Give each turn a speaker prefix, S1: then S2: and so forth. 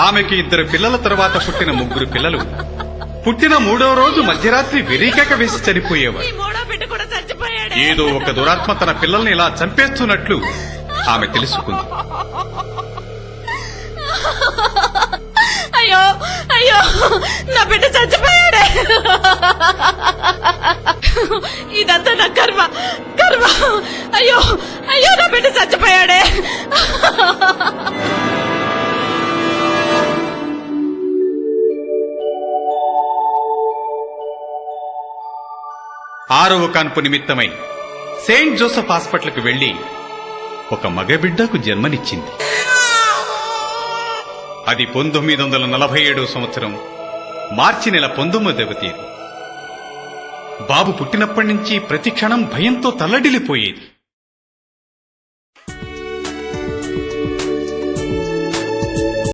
S1: ఆమెకి 2 పిల్లల తరువాత పుట్టిన 3 పిల్లలు పుట్టిన 3వ రోజు మధ్యరాత్రి వెరీకేక వేసి చనిపోయేవారు. ఏదో ఒక దురాత్మ తన పిల్లల్ని ఇలా చంపేస్తున్నట్లు ఆమె తెలుసుకుంది.
S2: అయ్యో అయ్యో, నా బిడ్డ చచ్చిపోయాడే. ఇదంతా నా కర్మ కర్మ. అయ్యో అయ్యో, నా బిడ్డ చచ్చిపోయాడే.
S1: ఆరవ కాన్పు నిమిత్తమై సెయింట్ జోసెఫ్ హాస్పిటల్కి వెళ్లి ఒక మగబిడ్డకు జన్మనిచ్చింది. అది 1947 సంవత్సరం మార్చి నెల 19వ తేదీ. బాబు పుట్టినప్పటి నుంచి ప్రతి క్షణం భయంతో తల్లడిల్లిపోయేది.